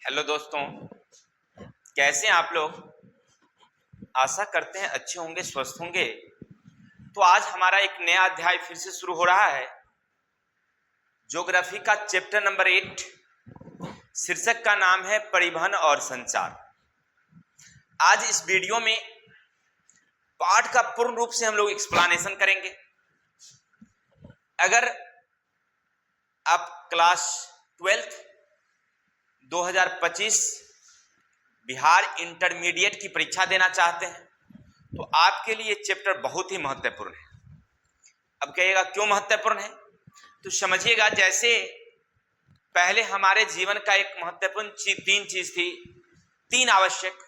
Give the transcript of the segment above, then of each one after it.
Hello दोस्तों, कैसे हैं आप लोग। आशा करते हैं अच्छे होंगे, स्वस्थ होंगे। तो आज हमारा एक नया अध्याय फिर से शुरू हो रहा है। ज्योग्राफी का चैप्टर नंबर 8, शीर्षक का नाम है परिवहन और संचार। आज इस वीडियो में पाठ का पूर्ण रूप से हम लोग एक्सप्लेनेशन करेंगे। अगर आप क्लास 12 2025 बिहार इंटरमीडिएट की परीक्षा देना चाहते हैं तो आपके लिए चैप्टर बहुत ही महत्वपूर्ण है। अब कहिएगा क्यों महत्वपूर्ण है, तो समझिएगा। जैसे पहले हमारे जीवन का एक महत्वपूर्ण तीन चीज थी, तीन आवश्यक,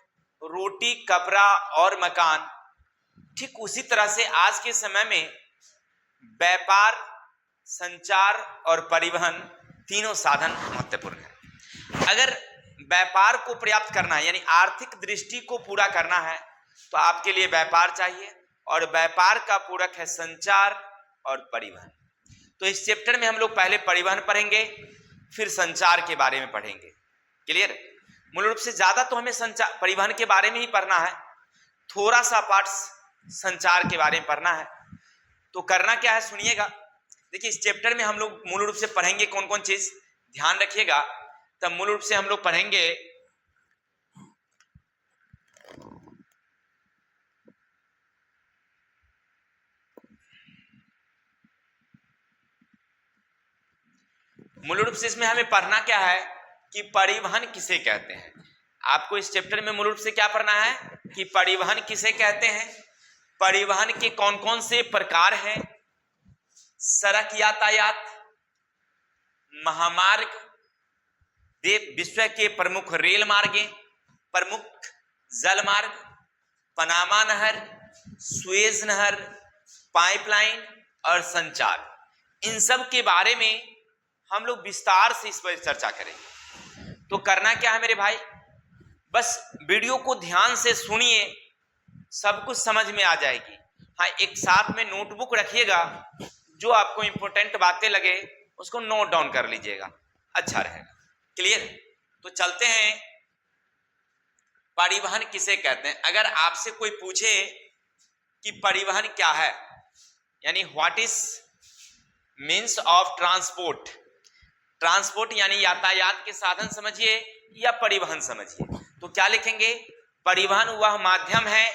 रोटी, कपड़ा और मकान। ठीक उसी तरह से आज के समय में व्यापार, संचार और परिवहन तीनों साधन महत्वपूर्ण है। अगर व्यापार को पर्याप्त करना है यानी आर्थिक दृष्टि को पूरा करना है तो आपके लिए व्यापार चाहिए, और व्यापार का पूरक है संचार और परिवहन। तो इस चैप्टर में हम लोग पहले परिवहन पढ़ेंगे, फिर संचार के बारे में पढ़ेंगे। क्लियर। मूल रूप से ज्यादा तो हमें संचार परिवहन के बारे में ही पढ़ना है, थोड़ा सा पार्ट संचार के बारे में पढ़ना है। तो करना क्या है सुनिएगा। देखिए, इस चैप्टर में हम लोग मूल रूप से पढ़ेंगे कौन कौन चीज, ध्यान रखिएगा। तब मूल रूप से हम लोग पढ़ेंगे मूल रूप से इसमें हमें पढ़ना क्या है कि परिवहन किसे कहते हैं। आपको इस चैप्टर में मूल रूप से क्या पढ़ना है कि परिवहन किसे कहते हैं, परिवहन के कौन कौन से प्रकार हैं, सड़क यातायात, महामार्ग, विश्व के प्रमुख रेल मार्गे, प्रमुख जल मार्ग, पनामा नहर, सुएज नहर, पाइपलाइन और संचार। इन सब के बारे में हम लोग विस्तार से इस पर चर्चा करेंगे। तो करना क्या है मेरे भाई, बस वीडियो को ध्यान से सुनिए, सब कुछ समझ में आ जाएगी। हाँ, एक साथ में नोटबुक रखिएगा, जो आपको इंपॉर्टेंट बातें लगे उसको नोट डाउन कर लीजिएगा, अच्छा रहेगा। क्लियर। तो चलते हैं, परिवहन किसे कहते हैं। अगर आपसे कोई पूछे कि परिवहन क्या है, यानी what is means of transport, transport यानी यातायात के साधन समझिए या परिवहन समझिए, तो क्या लिखेंगे। परिवहन वह माध्यम है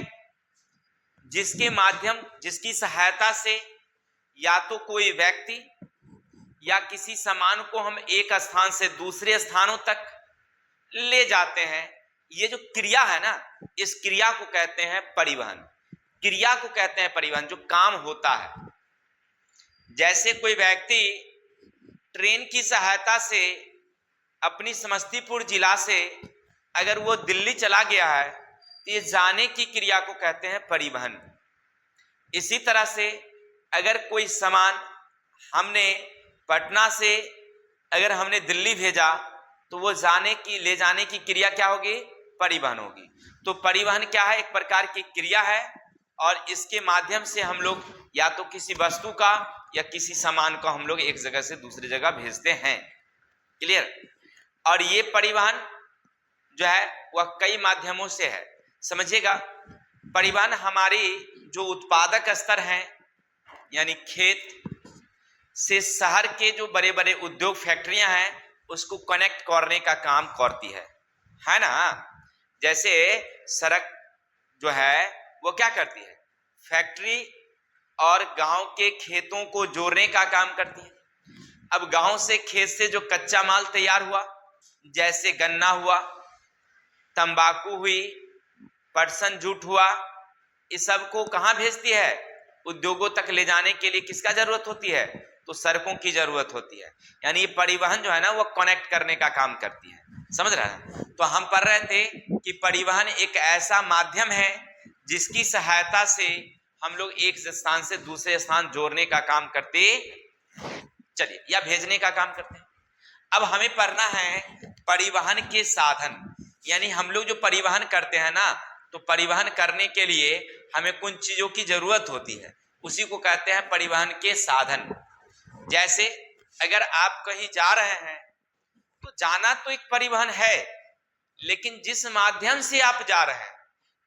जिसकी सहायता से या तो कोई व्यक्ति या किसी सामान को हम एक स्थान से दूसरे स्थानों तक ले जाते हैं। ये जो क्रिया है ना, इस क्रिया को कहते हैं परिवहन। क्रिया को कहते हैं परिवहन, जो काम होता है। जैसे कोई व्यक्ति ट्रेन की सहायता से अपनी समस्तीपुर जिला से अगर वो दिल्ली चला गया है तो ये जाने की क्रिया को कहते हैं परिवहन। इसी तरह से अगर कोई सामान हमने पटना से अगर हमने दिल्ली भेजा तो वो ले जाने की क्रिया क्या होगी, परिवहन होगी। तो परिवहन क्या है, एक प्रकार की क्रिया है, और इसके माध्यम से हम लोग या तो किसी वस्तु का या किसी सामान को हम लोग एक जगह से दूसरी जगह भेजते हैं। क्लियर। और ये परिवहन जो है वह कई माध्यमों से है, समझिएगा। परिवहन हमारी जो उत्पादक स्तर हैं, यानी खेत से शहर के जो बड़े बड़े उद्योग फैक्ट्रियां हैं, उसको कनेक्ट करने का काम करती है ना। जैसे सड़क जो है वो क्या करती है, फैक्ट्री और गांव के खेतों को जोड़ने का काम करती है। अब गांव से, खेत से जो कच्चा माल तैयार हुआ, जैसे गन्ना हुआ, तंबाकू हुई, पटसन जूट हुआ, इस सब को कहां भेजती है, उद्योगों तक ले जाने के लिए किसका जरूरत होती है, तो सड़कों की जरूरत होती है। यानी परिवहन जो है ना वो कनेक्ट करने का काम करती है, समझ रहे हैं। तो हम पढ़ रहे थे कि परिवहन एक ऐसा माध्यम है जिसकी सहायता से हम लोग एक स्थान से दूसरे स्थान जोड़ने का काम करते, चलिए, या भेजने का काम करते हैं। अब हमें पढ़ना है परिवहन के साधन, यानी हम लोग जो परिवहन करते हैं ना, तो परिवहन करने के लिए हमें कुछ चीजों की जरूरत होती है, उसी को कहते हैं परिवहन के साधन। जैसे अगर आप कहीं जा रहे हैं तो जाना तो एक परिवहन है, लेकिन जिस माध्यम से आप जा रहे हैं,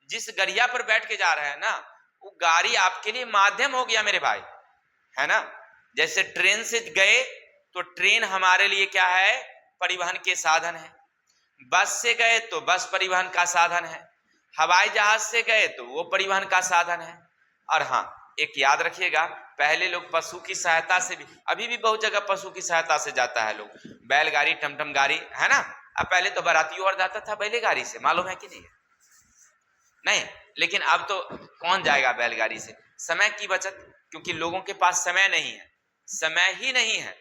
जिस गरिया पर बैठ के जा रहे हैं ना, वो गाड़ी आपके लिए माध्यम हो गया मेरे भाई, है ना। जैसे ट्रेन से गए तो ट्रेन हमारे लिए क्या है, परिवहन के साधन है। बस से गए तो बस परिवहन का साधन है। हवाई जहाज से गए तो वो परिवहन का साधन है। और हाँ, एक याद रखिएगा, पहले लोग पशु की सहायता से भी, अभी भी बहुत जगह पशु की सहायता से जाता है लोग, बैलगाड़ी, टमटम गाड़ी, है ना। अब पहले तो बारातियों और जाता था बैलगाड़ी से, मालूम है कि नहीं? नहीं, लेकिन अब तो कौन जाएगा बैलगाड़ी से? समय की बचत, क्योंकि लोगों के पास समय नहीं है, समय ही नहीं है,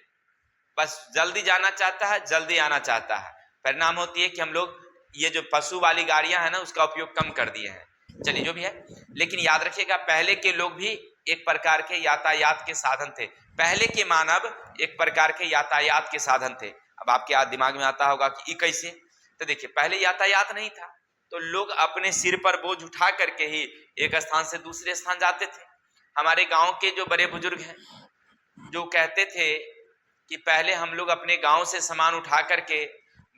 बस जल्दी जाना चाहता है, जल्दी आना चाहता है। परिणाम होती है कि हम लोग ये जो पशु वाली गाड़ियां हैं ना, उसका उपयोग कम कर दिए हैं। चलिए जो भी है, लेकिन याद रखिएगा, पहले के लोग भी एक प्रकार के यातायात के साधन थे। पहले के मानव एक प्रकार के यातायात के साधन थे। अब आपके दिमाग में आता होगा कि ये कैसे? तो देखिए, पहले यातायात नहीं था तो लोग अपने सिर पर बोझ उठा करके ही एक स्थान से दूसरे स्थान जाते थे। हमारे गांव के जो बड़े बुजुर्ग हैं, जो कहते थे कि पहले हम लोग अपने गांव से सामान उठा करके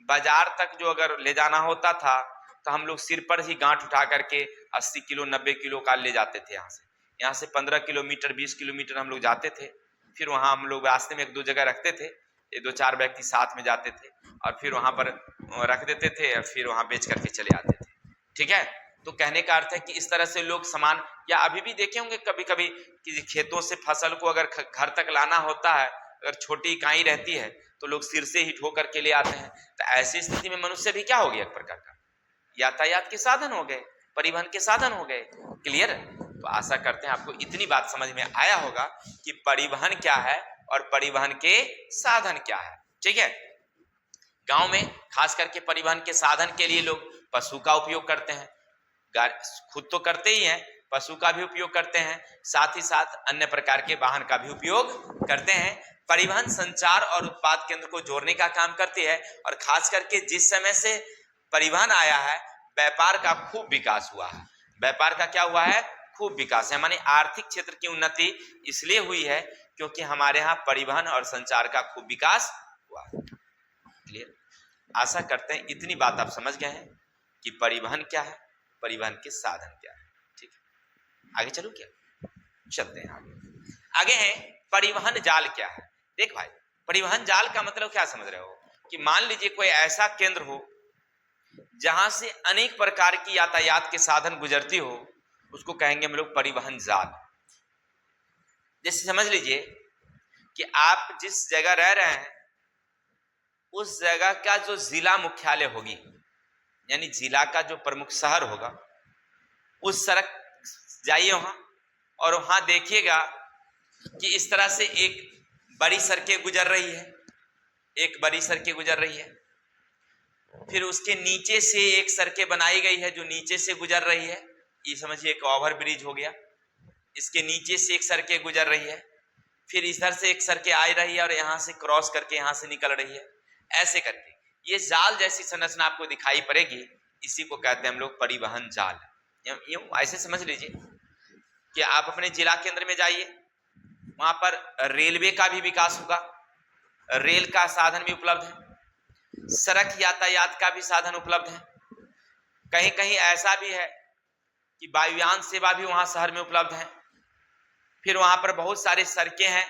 बाजार तक जो अगर ले जाना होता था तो हम लोग सिर पर ही गांठ उठा करके 80 किलो 90 किलो का ले जाते थे। यहाँ से 15 किलोमीटर 20 किलोमीटर हम लोग जाते थे। फिर वहां हम लोग रास्ते में एक दो जगह रखते थे, एक दो चार व्यक्ति साथ में जाते थे और फिर वहां पर रख देते थे और फिर वहां बेच करके चले आते थे। ठीक है, तो कहने का अर्थ है कि इस तरह से लोग सामान, या अभी भी देखे होंगे कभी कभी कि खेतों से फसल को अगर घर तक लाना होता है, अगर छोटी इकाई रहती है तो लोग सिर से ही ठो करके ले आते हैं। तो ऐसी स्थिति में मनुष्य भी क्या हो गया, एक प्रकार का यातायात के साधन हो गए, परिवहन के साधन हो गए। क्लियर? तो आशा करते हैं आपको इतनी बात समझ में आया होगा कि परिवहन क्या है और परिवहन के साधन क्या है। ठीक है, गांव में खास करके परिवहन के साधन के लिए लोग पशु का उपयोग करते हैं, खुद तो करते ही हैं, पशु का भी उपयोग करते हैं, साथ ही साथ अन्य प्रकार के वाहन का भी उपयोग करते हैं। परिवहन संचार और उत्पाद केंद्र को जोड़ने का काम करती है और खास करके जिस समय से परिवहन आया है, व्यापार का खूब विकास हुआ है। व्यापार का क्या हुआ है? खूब विकास है, माने आर्थिक क्षेत्र की उन्नति इसलिए हुई है क्योंकि हमारे यहाँ परिवहन और संचार का खूब विकास हुआ है। क्लियर? आशा करते हैं इतनी बात आप समझ गए हैं कि परिवहन क्या है, परिवहन के साधन क्या है। ठीक है, आगे चलो क्या? चलते हैं आगे है परिवहन जाल क्या है। देख भाई, परिवहन जाल का मतलब क्या समझ रहे हो कि मान लीजिए कोई ऐसा केंद्र हो जहां से अनेक प्रकार की यातायात के साधन गुजरती हो, उसको कहेंगे हम लोग परिवहन जाल। जैसे समझ लीजिए कि आप जिस जगह रह रहे हैं उस जगह का जो जिला मुख्यालय होगी, यानी जिला का जो प्रमुख शहर होगा, उस सड़क जाइए वहां और वहां देखिएगा कि इस तरह से एक बड़ी सड़कें गुजर रही है, एक बड़ी सड़कें गुजर रही है। फिर उसके नीचे से एक सड़कें बनाई गई है जो नीचे से गुजर रही है, ये समझिए एक ओवर ब्रिज हो गया। इसके नीचे से एक सड़कें गुजर रही है, फिर इधर से एक सड़कें आ रही है और यहाँ से क्रॉस करके यहाँ से निकल रही है। ऐसे करके ये जाल जैसी संरचना आपको दिखाई पड़ेगी, इसी को कहते हैं हम लोग परिवहन जाल। यूं ऐसे समझ लीजिए कि आप अपने जिला केंद्र में जाइए, वहां पर रेलवे का भी विकास होगा, रेल का साधन भी उपलब्ध है, सड़क यातायात का भी साधन उपलब्ध है। कहीं कहीं ऐसा भी है कि वायुयान सेवा भी वहां शहर में उपलब्ध है। फिर वहां पर बहुत सारी सड़कें हैं,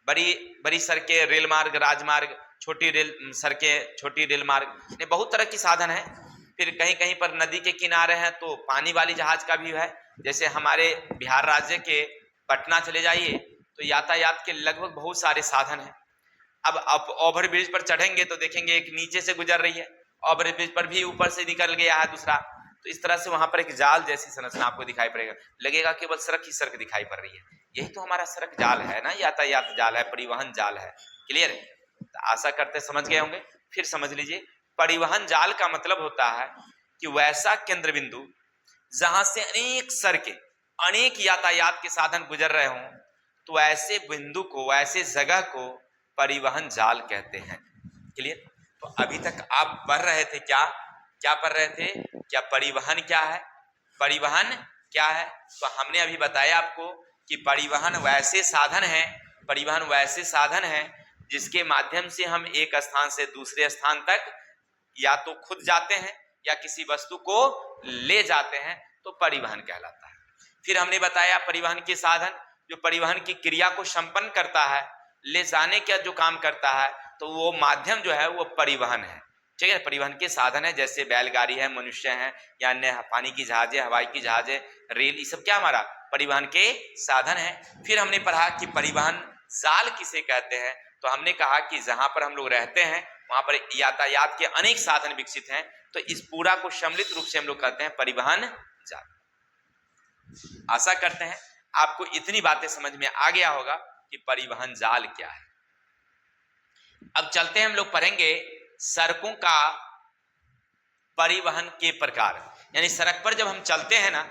बड़ी बड़ी सड़कें, रेल मार्ग, राजमार्ग, छोटी रेल सड़कें, छोटी रेल मार्ग, बहुत तरह की साधन है। फिर कहीं कहीं पर नदी के किनारे हैं तो पानी वाली जहाज का भी है। जैसे हमारे बिहार राज्य के पटना चले जाइए तो यातायात के लगभग बहुत सारे साधन हैं। अब आप ओवर ब्रिज पर चढ़ेंगे तो देखेंगे एक नीचे से गुजर रही है, ओवर ब्रिज पर भी ऊपर से निकल गया है दूसरा। तो इस तरह से वहां पर एक जाल जैसी संरचना आपको दिखाई पड़ेगा, लगेगा केवल सड़क ही सड़क दिखाई पड़ रही है। यही तो हमारा सड़क जाल है ना, यातायात जाल है, परिवहन जाल है। क्लियर है? तो आशा करते समझ गए होंगे। फिर समझ लीजिए, परिवहन जाल का मतलब होता है कि वैसा केंद्र बिंदु जहां से अनेक सड़कें, अनेक यातायात के साधन गुजर रहे हों, तो ऐसे बिंदु को, ऐसे जगह को परिवहन जाल कहते हैं। क्लियर? तो अभी तक आप पढ़ रहे थे क्या पढ़ रहे थे? क्या परिवहन क्या है, परिवहन क्या है? तो हमने अभी बताया आपको कि परिवहन वैसे साधन है, परिवहन वैसे साधन है जिसके माध्यम से हम एक स्थान से दूसरे स्थान तक या तो खुद जाते हैं या किसी वस्तु को ले जाते हैं तो परिवहन कहलाता है। फिर हमने बताया परिवहन के साधन, जो परिवहन की क्रिया को संपन्न करता है, ले जाने का जो काम करता है, तो वो माध्यम जो है वो परिवहन है। ठीक है, परिवहन के साधन है, जैसे बैलगाड़ी है, मनुष्य है, या अन्य पानी की जहाजें, हवाई की जहाजें, रेल, ये सब क्या हमारा परिवहन के साधन है। फिर हमने पढ़ा कि परिवहन जाल किसे कहते हैं, तो हमने कहा कि जहां पर हम लोग रहते हैं वहां पर यातायात के अनेक साधन विकसित हैं, तो इस पूरा को सम्मिलित रूप से हम लोग कहते हैं परिवहन जाल। आशा करते हैं आपको इतनी बातें समझ में आ गया होगा कि परिवहन जाल क्या है। अब चलते हैं, हम लोग पढ़ेंगे सड़कों का परिवहन के प्रकार। यानी सड़क पर जब हम चलते हैं ना,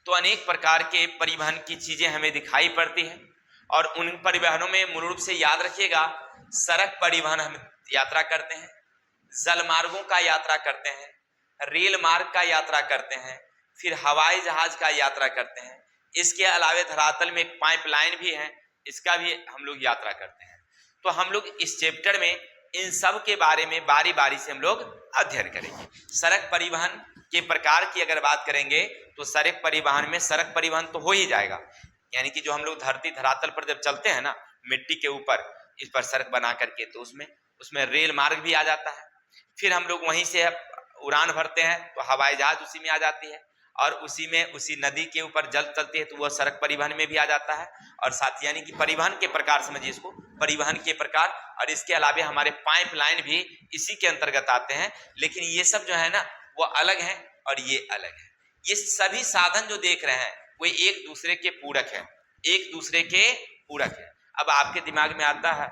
तो अनेक प्रकार के परिवहन की चीजें हमें दिखाई पड़ती हैं, और उन परिवहनों में मूल रूप से याद रखिएगा, सड़क परिवहन हम यात्रा करते हैं, जल मार्गों का यात्रा करते हैं, रेल मार्ग का यात्रा करते हैं, फिर हवाई जहाज का यात्रा करते हैं। इसके अलावे धरातल में एक पाइपलाइन भी है, इसका भी हम लोग यात्रा करते हैं। तो हम लोग इस चैप्टर में इन सब के बारे में बारी बारी से हम लोग अध्ययन करेंगे। सड़क परिवहन के प्रकार की अगर बात करेंगे तो सड़क परिवहन में सड़क परिवहन तो हो ही जाएगा, यानी कि जो हम लोग धरातल पर जब चलते हैं ना, मिट्टी के ऊपर इस पर सड़क बना करके, तो उसमें रेल मार्ग भी आ जाता है। फिर हम लोग वहीं से उड़ान भरते हैं तो हवाई जहाज उसी में आ जाती है, और उसी नदी के ऊपर जल चलती है तो वह सड़क परिवहन में भी आ जाता है। और साथ यानी कि परिवहन के प्रकार समझिए इसको, परिवहन के प्रकार। और इसके अलावे हमारे पाइपलाइन भी इसी के अंतर्गत आते हैं, लेकिन ये सब जो है ना वो अलग है और ये अलग है। ये सभी साधन जो देख रहे हैं वो एक दूसरे के पूरक है, एक दूसरे के पूरक है। अब आपके दिमाग में आता है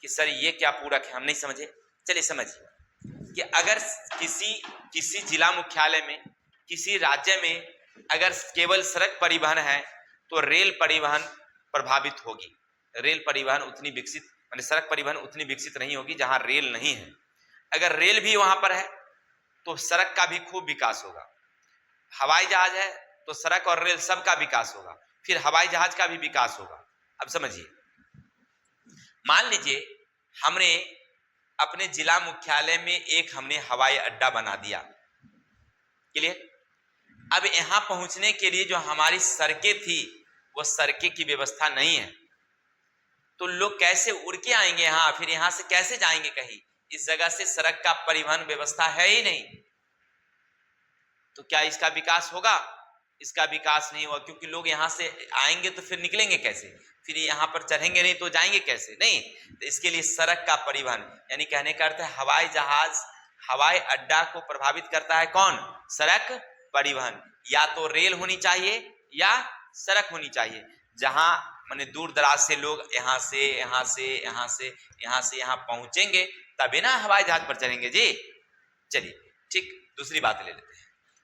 कि सर ये क्या पूरक है, हम नहीं समझे। चलिए समझिए कि अगर किसी जिला मुख्यालय में, किसी राज्य में अगर केवल सड़क परिवहन है तो रेल परिवहन प्रभावित होगी। रेल परिवहन उतनी विकसित, माने सड़क परिवहन उतनी विकसित नहीं होगी जहां रेल नहीं है। अगर रेल भी वहां पर है तो सड़क का भी खूब विकास होगा। हवाई जहाज है तो सड़क और रेल सबका विकास होगा, फिर हवाई जहाज का भी विकास होगा। अब समझिए, मान लीजिए हमने अपने जिला मुख्यालय में एक हमने हवाई अड्डा बना दिया, क्लियर। अब यहां पहुंचने के लिए जो हमारी सड़कें थी वो सड़कें की व्यवस्था नहीं है, तो लोग कैसे उड़ के आएंगे यहाँ, फिर यहां से कैसे जाएंगे कहीं। इस जगह से सड़क का परिवहन व्यवस्था है ही नहीं, तो क्या इसका विकास होगा? इसका विकास नहीं हुआ, क्योंकि लोग यहाँ से आएंगे तो फिर निकलेंगे कैसे, फिर यहाँ पर चढ़ेंगे नहीं तो जाएंगे कैसे, नहीं। तो इसके लिए सड़क का परिवहन, यानी कहने का अर्थ है हवाई जहाज, हवाई अड्डा को प्रभावित करता है कौन? सड़क परिवहन। या तो रेल होनी चाहिए या सड़क होनी चाहिए, जहां माने दूर दराज से लोग यहाँ से यहाँ पहुंचेंगे तभी ना हवाई जहाज पर चढ़ेंगे जी। चलिए ठीक, दूसरी बात ले लेते हैं।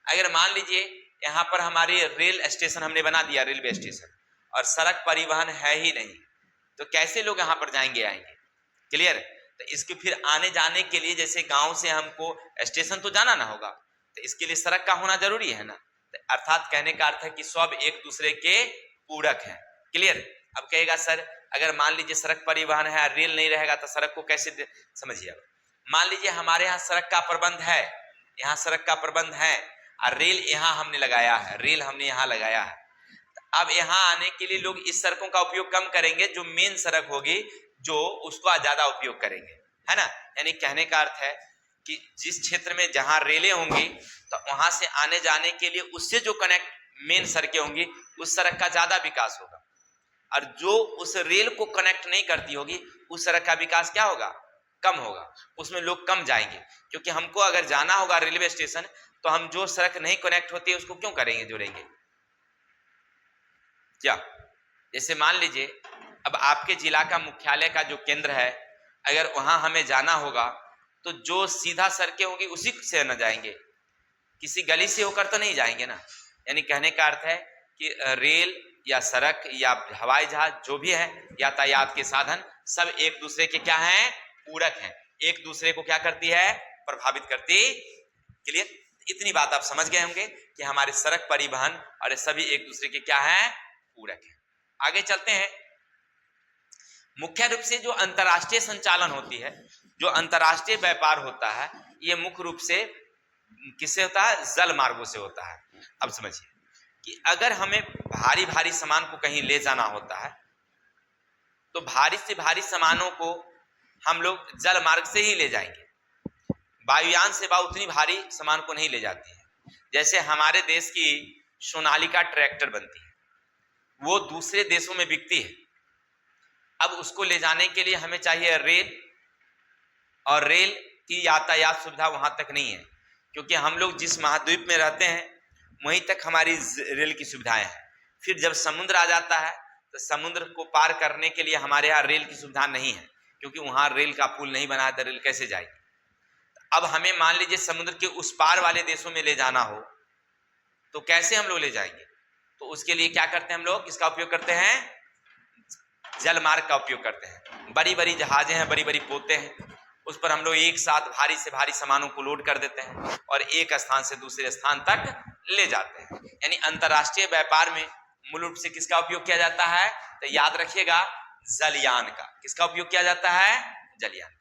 अगर मान लीजिए यहाँ पर हमारे रेल स्टेशन हमने बना दिया, रेलवे स्टेशन, और सड़क परिवहन है ही नहीं, तो कैसे लोग यहाँ पर जाएंगे आएंगे, क्लियर। तो इसके फिर आने जाने के लिए जैसे गांव से हमको स्टेशन तो जाना ना होगा, तो इसके लिए सड़क का होना जरूरी है ना। तो अर्थात कहने का अर्थ है कि सब एक दूसरे के पूरक हैं, क्लियर। अब कहेगा सर अगर मान लीजिए सड़क परिवहन है, रेल नहीं रहेगा तो सड़क को कैसे, समझिए। मान लीजिए हमारे यहाँ सड़क का प्रबंध है, यहाँ सड़क का प्रबंध है, और रेल यहाँ हमने लगाया है, रेल हमने यहाँ लगाया है। अब यहाँ आने के लिए लोग इस सड़कों का उपयोग कम करेंगे, जो मेन सड़क होगी जो उसका ज्यादा उपयोग करेंगे, है ना। यानी कहने का अर्थ है कि जिस क्षेत्र में जहां रेलें होंगी तो वहां से आने जाने के लिए उससे जो कनेक्ट मेन सड़कें होंगी उस सड़क का ज्यादा विकास होगा, और जो उस रेल को कनेक्ट नहीं करती होगी उस सड़क का विकास क्या होगा? कम होगा, उसमें लोग कम जाएंगे। क्योंकि हमको अगर जाना होगा रेलवे स्टेशन तो हम जो सड़क नहीं कनेक्ट होती है उसको क्यों करेंगे, जोड़ेंगे क्या। जैसे मान लीजिए अब आपके जिला का मुख्यालय का जो केंद्र है, अगर वहां हमें जाना होगा तो जो सीधा सड़कें होंगी उसी से न जाएंगे, किसी गली से होकर तो नहीं जाएंगे ना। यानी कहने का अर्थ है कि रेल या सड़क या हवाई जहाज जो भी है यातायात के साधन सब एक दूसरे के क्या हैं? पूरक हैं, एक दूसरे को क्या करती है? प्रभावित करती, क्लियर। इतनी बात आप समझ गए होंगे कि हमारे सड़क परिवहन और सभी एक दूसरे के क्या हैं? पूरक है। आगे चलते हैं। मुख्य रूप से जो अंतरराष्ट्रीय संचालन होती है, जो अंतरराष्ट्रीय व्यापार होता है, ये मुख्य रूप से किससे होता है? जल मार्गों से होता है। अब समझिए कि अगर हमें भारी भारी सामान को कहीं ले जाना होता है तो भारी से भारी सामानों को हम लोग जल मार्ग से ही ले जाएंगे, वायुयान सेवा उतनी भारी सामान को नहीं ले जाती है। जैसे हमारे देश की सोनालिका ट्रैक्टर बनती है, वो दूसरे देशों में बिकती है। अब उसको ले जाने के लिए हमें चाहिए रेल, और रेल की यातायात सुविधा वहां तक नहीं है, क्योंकि हम लोग जिस महाद्वीप में रहते हैं वहीं तक हमारी रेल की सुविधाएं हैं। फिर जब समुद्र आ जाता है तो समुद्र को पार करने के लिए हमारे यहाँ रेल की सुविधा नहीं है, क्योंकि वहां रेल का पुल नहीं बना है, तो रेल कैसे जाएगी। अब हमें मान लीजिए समुद्र के उस पार वाले देशों में ले जाना हो तो कैसे हम लोग ले जाएंगे? तो उसके लिए क्या करते हैं हम लोग? किसका उपयोग करते हैं? जल मार्ग का उपयोग करते हैं। बड़ी बड़ी जहाजें हैं, बड़ी बड़ी पोतें हैं, उस पर हम लोग एक साथ भारी से भारी सामानों को लोड कर देते हैं और एक स्थान से दूसरे स्थान तक ले जाते हैं। यानी अंतरराष्ट्रीय व्यापार में मूल रूप से किसका उपयोग किया जाता है? तो याद रखिएगा, जलयान का। किसका उपयोग किया जाता है? जलयान का।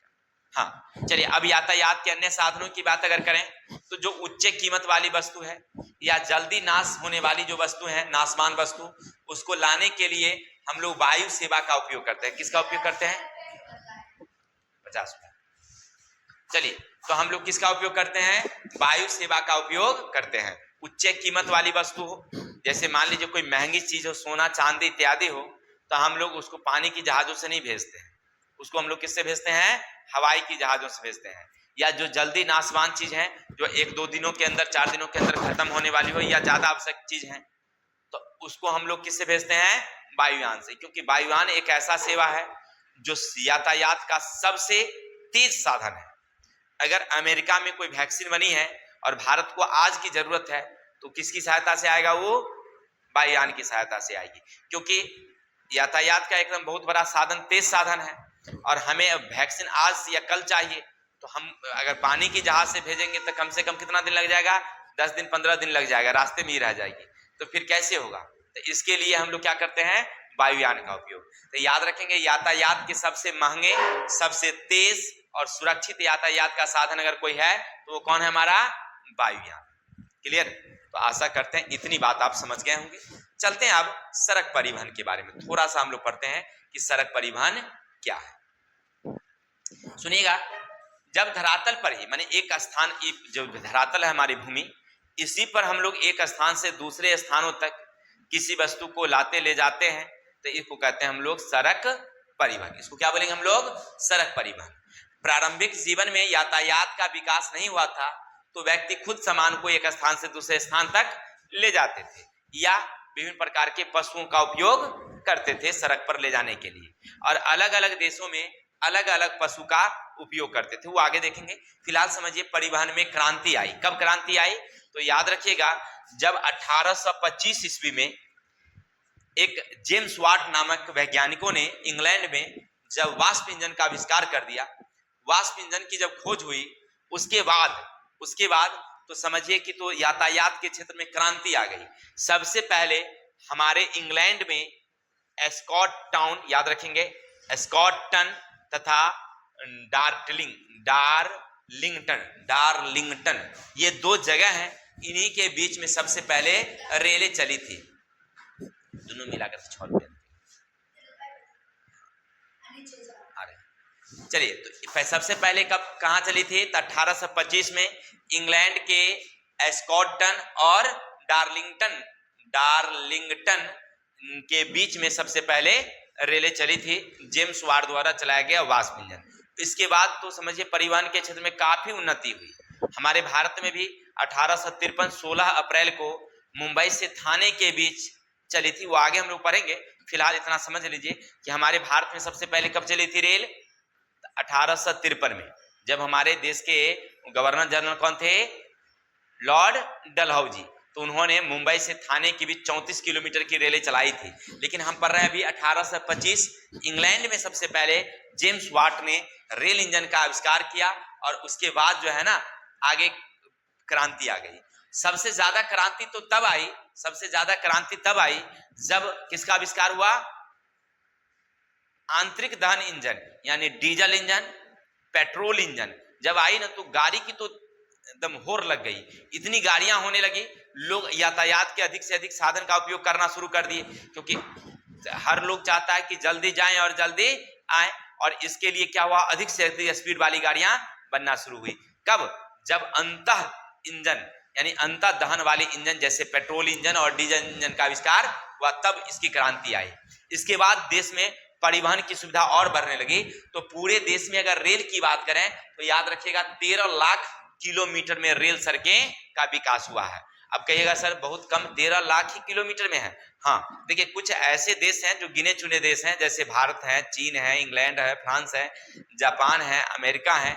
हाँ, चलिए अब यातायात के अन्य साधनों की बात अगर करें तो जो उच्च कीमत वाली वस्तु है या जल्दी नाश होने वाली जो वस्तु है, नाशवान वस्तु, उसको लाने के लिए हम लोग वायु सेवा का उपयोग करते हैं। किसका उपयोग करते हैं? 50। चलिए, तो हम लोग किसका उपयोग करते हैं? वायु सेवा का उपयोग करते हैं। उच्च कीमत वाली वस्तु हो, जैसे मान लीजिए कोई महंगी चीज हो, सोना चांदी इत्यादि हो, तो हम लोग उसको पानी की जहाजों से नहीं भेजते हैं, उसको हम लोग किससे भेजते हैं? हवाई की जहाजों से भेजते हैं। या जो जल्दी नाशवान चीज है, जो 1-2 दिनों के अंदर, 4 दिनों के अंदर खत्म होने वाली हो या ज्यादा आवश्यक चीज है, तो उसको हम लोग किससे भेजते हैं? वायुयान से। क्योंकि वायुयान एक ऐसा सेवा है जो यातायात का सबसे तेज साधन है। अगर अमेरिका में कोई वैक्सीन बनी है और भारत को आज की जरूरत है तो किसकी सहायता से आएगा? वो वायुयान की सहायता से आएगी, क्योंकि यातायात का एकदम बहुत बड़ा साधन, तेज साधन है। और हमें वैक्सीन आज या कल चाहिए, तो हम अगर पानी की जहाज से भेजेंगे तो कम से कम कितना दिन लग जाएगा? 10 दिन 15 दिन लग जाएगा, रास्ते में ही रह जाएगी। तो फिर कैसे होगा? तो इसके लिए हम लोग क्या करते हैं? वायुयान का उपयोग। तो याद रखेंगे, यातायात के सबसे महंगे, सबसे तेज और सुरक्षित यातायात का साधन अगर कोई है तो वो कौन है? हमारा वायुयान। क्लियर? तो आशा करते हैं इतनी बात आप समझ गए होंगे। चलते हैं अब सड़क परिवहन के बारे में थोड़ा सा हम लोग पढ़ते हैं कि सड़क परिवहन क्या है। सुनिएगा, जब धरातल पर ही, माने एक स्थान, जो धरातल है हमारी भूमि, इसी पर हम लोग एक स्थान से दूसरे स्थानों तक किसी वस्तु को लाते ले जाते हैं, तो इसको कहते हैं हम लोग सड़क परिवहन। इसको क्या बोलेंगे हम लोग? सड़क परिवहन। प्रारंभिक जीवन में यातायात का विकास नहीं हुआ था, तो व्यक्ति खुद सामान को एक स्थान से दूसरे स्थान तक ले जाते थे या विभिन्न प्रकार के पशुओं का उपयोग करते थे सड़क पर ले जाने के लिए, और अलग अलग देशों में अलग अलग पशु का उपयोग करते थे, वो आगे देखेंगे। फिलहाल समझिए परिवहन में क्रांति आई। कब क्रांति आई? तो याद रखिएगा, जब 1825 ईस्वी में एक जेम्स वाट नामक वैज्ञानिकों ने इंग्लैंड में जब वाष्प इंजन का आविष्कार कर दिया, वाष्प इंजन की जब खोज हुई, उसके बाद तो समझिए कि तो यातायात के क्षेत्र में क्रांति आ गई। सबसे पहले हमारे इंग्लैंड में एस्कॉट टाउन, याद रखेंगे, एस्कॉटन तथा डार्लिंगटन, ये 2 जगह हैं, इन्हीं के बीच में सबसे पहले रेलें चली थी। दोनों मिलाकर 6 रुपये। चलिए, तो सबसे पहले कब कहाँ चली थी? तो 1825 में इंग्लैंड के एस्कॉटन और डार्लिंगटन के बीच में सबसे पहले रेलें चली थी, जेम्स वाट द्वारा चलाया गया वाष्प इंजन। इसके बाद तो समझिए परिवहन के क्षेत्र में काफी उन्नति हुई। हमारे भारत में भी 1853 16 अप्रैल को मुंबई से थाने के बीच चली थी, वो आगे हम लोग पढ़ेंगे। फिलहाल इतना समझ लीजिए कि हमारे भारत में सबसे पहले कब चली थी रेल? 1853 में, जब हमारे देश के गवर्नर जनरल कौन थे? लॉर्ड डलहौजी। तो उन्होंने मुंबई से थाने के बीच 34 किलोमीटर की रेलें चलाई थी। लेकिन हम पढ़ रहे हैं अभी 1825, इंग्लैंड में सबसे पहले जेम्स वाट ने रेल इंजन का आविष्कार किया, और उसके बाद जो है ना आगे क्रांति आ गई। सबसे ज्यादा क्रांति तब आई जब किसका आविष्कार हुआ? आंतरिक दहन इंजन, यानी डीजल इंजन, पेट्रोल इंजन जब आई ना, तो गाड़ी की तो एकदम होड़ लग गई, इतनी गाड़ियां होने लगी, लोग यातायात के अधिक से अधिक साधन का उपयोग करना शुरू कर दिए, क्योंकि हर लोग चाहता है कि जल्दी जाएं और जल्दी आए, और इसके लिए क्या हुआ, अधिक से अधिक स्पीड वाली गाड़ियां बनना शुरू हुई। कब? जब अंतः इंजन यानी अंतः दहन वाले इंजन जैसे पेट्रोल इंजन और डीजल इंजन का आविष्कार हुआ, तब इसकी क्रांति आई। इसके बाद देश में परिवहन की सुविधा और बढ़ने लगी। तो पूरे देश में अगर रेल की बात करें तो याद रखिएगा 13 लाख किलोमीटर में रेल सड़कें का विकास हुआ है। अब कहिएगा सर बहुत कम, 13 लाख ही किलोमीटर में है। हाँ देखिए, कुछ ऐसे देश हैं जो गिने चुने देश हैं, जैसे भारत है, चीन है, इंग्लैंड है, फ्रांस है, जापान है, अमेरिका है,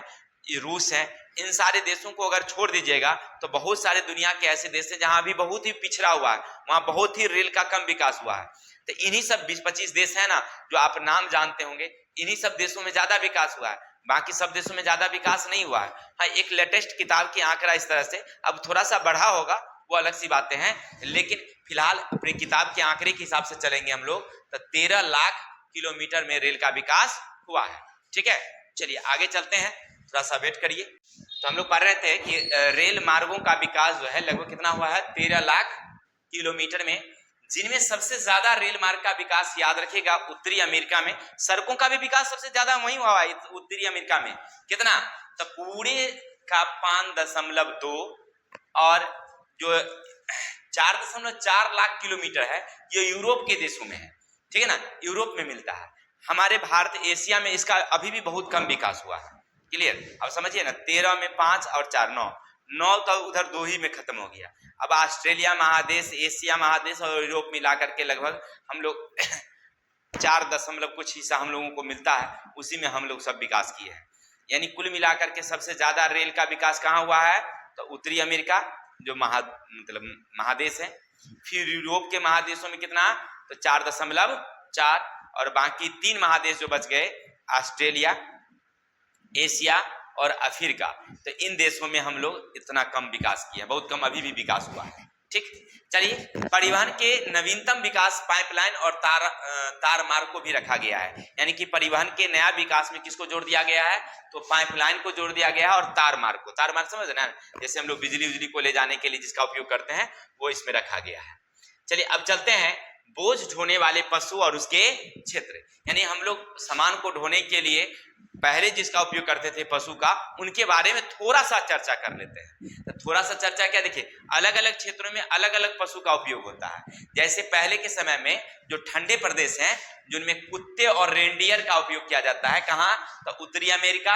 रूस है। इन सारे देशों को अगर छोड़ दीजिएगा तो बहुत सारे दुनिया के ऐसे देश हैं जहां भी बहुत ही पिछड़ा हुआ है, वहां बहुत ही रेल का कम विकास हुआ है। तो इन्हीं सब 20-25 देश है ना जो आप नाम जानते होंगे, इन्हीं सब देशों में ज्यादा विकास हुआ है, बाकी सब देशों में ज्यादा विकास नहीं हुआ है। हाँ, एक लेटेस्ट किताब की आंकड़ा इस तरह से, अब थोड़ा सा बढ़ा होगा वो अलग सी बातें हैं, लेकिन फिलहाल अपनी किताब के आंकड़े के हिसाब से चलेंगे हम लोग, तो 13 लाख किलोमीटर में रेल का विकास हुआ है। ठीक है, चलिए आगे चलते हैं, थोड़ा सा वेट करिए। तो हम लोग पढ़ रहे थे कि रेल मार्गों का विकास जो है लगभग कितना हुआ है, 13 लाख किलोमीटर में, जिनमें सबसे ज्यादा रेल मार्ग का विकास याद रखिएगा उत्तरी अमेरिका में। सड़कों का भी विकास सबसे ज्यादा वहीं हुआ है उत्तरी अमेरिका में। कितना? तो पूरे का 5.2 और जो 4.4 लाख किलोमीटर है ये यूरोप के देशों में है। ठीक है ना, यूरोप में मिलता है। हमारे भारत एशिया में इसका अभी भी बहुत कम विकास हुआ है। क्लियर? अब समझिए ना, 13 में 5 और 4 9 तो उधर 2 ही में खत्म हो गया। अब ऑस्ट्रेलिया महादेश, एशिया महादेश और यूरोप मिला करके लगभग हम लोग 4 दशमलव कुछ हिस्सा हम लोगों को मिलता है, उसी में हम लोग सब विकास किए हैं। यानी कुल मिलाकर के सबसे ज्यादा रेल का विकास कहाँ हुआ है, तो उत्तरी अमेरिका जो मतलब महादेश है, फिर यूरोप के महादेशों में कितना, तो 4.4, और बाकी 3 महादेश जो बच गए, ऑस्ट्रेलिया, एशिया और अफ्रीका, तो इन देशों में हम लोग इतना कम विकास किया, बहुत कम अभी भी विकास हुआ है। ठीक, चलिए परिवहन के नवीनतम विकास पाइपलाइन और तार मार्ग को भी रखा गया है। यानी कि परिवहन के नया विकास में किसको जोड़ दिया गया है, तो पाइपलाइन को जोड़ दिया गया है और तार मार्ग को। तार मार्ग समझ ना, जैसे हम लोग बिजली को ले जाने के लिए जिसका उपयोग करते हैं वो इसमें रखा गया है। चलिए अब चलते हैं बोझ ढोने वाले पशु और उसके क्षेत्र। यानी हम लोग सामान को ढोने के लिए पहले जिसका उपयोग करते थे पशु का, उनके बारे में थोड़ा सा चर्चा कर लेते हैं। तो थोड़ा सा चर्चा क्या, देखिए अलग अलग क्षेत्रों में अलग अलग पशु का उपयोग होता है। जैसे पहले के समय में जो ठंडे प्रदेश हैं जिनमें कुत्ते और रेंडियर का उपयोग किया जाता है, कहाँ, तो उत्तरी अमेरिका,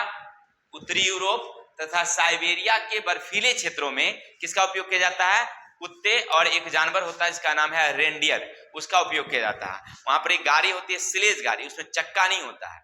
उत्तरी यूरोप तथा साइबेरिया के बर्फीले क्षेत्रों में किसका उपयोग किया जाता है, कुत्ते, और एक जानवर होता है जिसका नाम है रेंडियर, उसका उपयोग किया जाता है। वहां पर एक गाड़ी होती है स्लेज गाड़ी, उसमें चक्का नहीं होता है,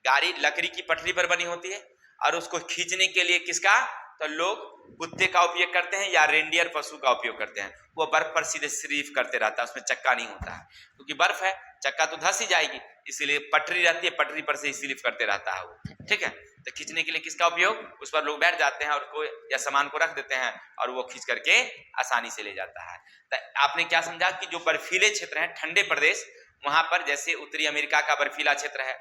गाड़ी लकड़ी की पटरी पर बनी होती है, और उसको खींचने के लिए किसका, तो लोग कुत्ते का उपयोग करते हैं या रेंडियर पशु का उपयोग करते हैं। वो बर्फ पर सीधे स्लीप करते रहता है, उसमें चक्का नहीं होता है, क्योंकि बर्फ है, चक्का तो धंस ही जाएगी, इसीलिए पटरी रहती है, पटरी पर से ही स्लीप करते रहता है वो। ठीक है, तो खींचने के लिए किसका उपयोग, उस पर लोग बैठ जाते हैं और कोई या सामान को रख देते हैं और वो खींच करके आसानी से ले जाता है। तो आपने क्या समझा कि जो बर्फीले क्षेत्र हैं, ठंडे प्रदेश, वहां पर जैसे उत्तरी अमेरिका का बर्फीला क्षेत्र है,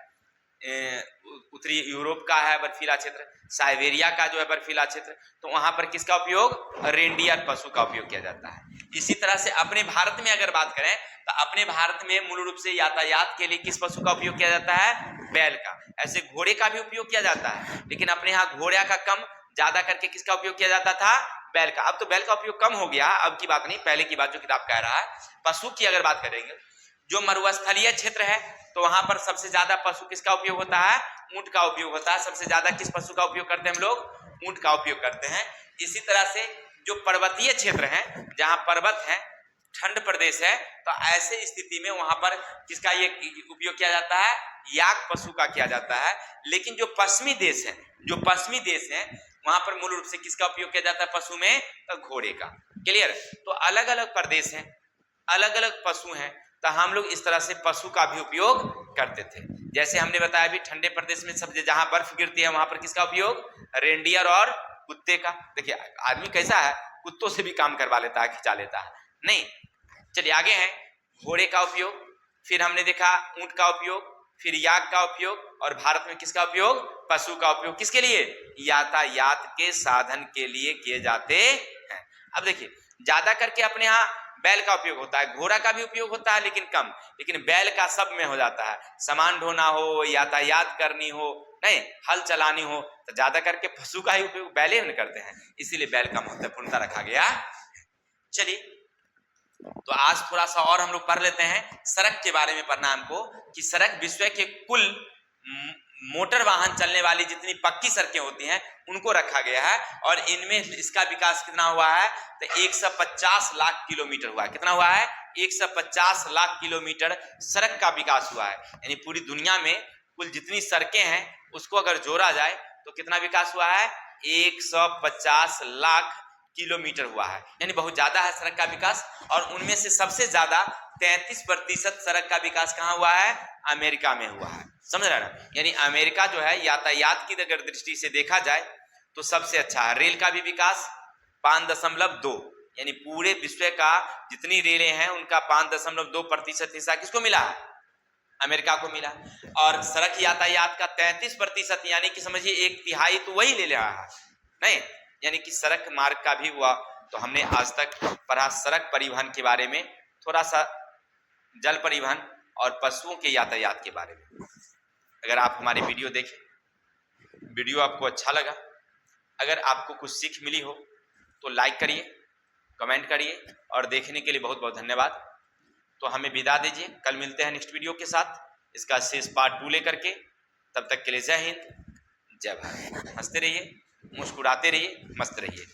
उत्तरी यूरोप का है बर्फीला क्षेत्र, साइबेरिया का जो है बर्फीला क्षेत्र, तो वहां पर किसका उपयोग, रेंडियर पशु का उपयोग किया जाता है। इसी तरह से अपने भारत में अगर बात करें तो अपने भारत में मूल रूप से यातायात के लिए किस पशु का उपयोग किया जाता है, बैल का। ऐसे घोड़े का भी उपयोग किया जाता है, लेकिन अपने यहाँ घोड़ा का कम, ज्यादा करके किसका उपयोग किया जाता था, बैल का। अब तो बैल का उपयोग कम हो गया, अब की बात नहीं, पहले की बात जो किताब कह रहा है। पशु की अगर बात करेंगे, जो मरुस्थलीय क्षेत्र है तो वहां पर सबसे ज्यादा पशु किसका उपयोग होता है, ऊंट का उपयोग होता है। सबसे ज्यादा किस पशु का उपयोग करते हैं हम लोग, ऊंट का उपयोग करते हैं। इसी तरह से जो पर्वतीय क्षेत्र है, जहां पर्वत है, ठंड प्रदेश है, तो ऐसे स्थिति में वहां पर किसका ये उपयोग किया जाता है, याक पशु का किया जाता है। लेकिन जो पश्चिमी देश है, वहां पर मूल रूप से किसका उपयोग किया जाता है पशु में, तो घोड़े का। क्लियर? तो अलग अलग प्रदेश हैं, अलग अलग पशु हैं, तो हम लोग इस तरह से पशु का भी उपयोग करते थे। जैसे हमने बताया भी, ठंडे प्रदेश में सब जहां बर्फ गिरती है वहां पर किसका उपयोग, रेंडियर और कुत्ते का। देखिए आदमी कैसा है, कुत्तों से भी काम करवा लेता है, खिंचा लेता है, नहीं। चलिए आगे है, घोड़े का उपयोग, फिर हमने देखा ऊंट का उपयोग, फिर याक का उपयोग, और भारत में किसका उपयोग? पशु का उपयोग। किसके लिए? यातायात के साधन के लिए किए जाते हैं। अब देखिए, ज्यादा करके अपने यहाँ बैल का उपयोग होता है, घोड़ा का भी उपयोग होता है लेकिन कम, लेकिन बैल का सब में हो जाता है। सामान ढोना हो, यातायात करनी हो, नहीं हल चलानी हो, तो ज्यादा करके पशु का ही उपयोग बैले में करते हैं, इसीलिए बैल का महत्वपूर्णता रखा गया। चलिए, तो आज थोड़ा सा और हम लोग पढ़ लेते हैं सड़क के बारे में। पढ़ना हमको कि सड़क विश्व के कुल मोटर वाहन चलने वाली जितनी पक्की सड़कें होती हैं उनको रखा गया है, और इनमें इसका विकास कितना हुआ है? तो 150 लाख किलोमीटर हुआ है। कितना हुआ है? 150 लाख किलोमीटर सड़क का विकास हुआ है। यानी पूरी दुनिया में कुल जितनी सड़कें हैं उसको अगर जोड़ा जाए तो कितना विकास हुआ है? 150 लाख किलोमीटर हुआ है, यानी बहुत ज्यादा है सड़क का विकास। और उनमें से सबसे ज्यादा 33% सड़क का विकास कहाँ हुआ है? अमेरिका में हुआ है। समझ रहे ना? यानी अमेरिका जो है यातायात की अगर दृष्टि से देखा जाए तो सबसे अच्छा है। रेल का भी विकास 5.2, यानी पूरे विश्व का जितनी रेलें हैं उनका 5.2% हिस्सा किसको मिला है? अमेरिका को मिला। और सड़क यातायात का 33%, यानी कि समझिए 1/3 तो वही ले रहा है, नहीं यानी कि सड़क मार्ग का भी हुआ। तो हमने आज तक पढ़ा सड़क परिवहन के बारे में, थोड़ा सा जल परिवहन और पशुओं के यातायात के बारे में। अगर आप हमारे वीडियो देखें, वीडियो आपको अच्छा लगा, अगर आपको कुछ सीख मिली हो तो लाइक करिए, कमेंट करिए, और देखने के लिए बहुत बहुत धन्यवाद। तो हमें विदा दीजिए, कल मिलते हैं नेक्स्ट वीडियो के साथ, इसका शेष पार्ट 2 लेकर के। तब तक के लिए जय हिंद, जय भारत। हंसते रहिए, मुस्कुराते रहिए, मस्त रहिए।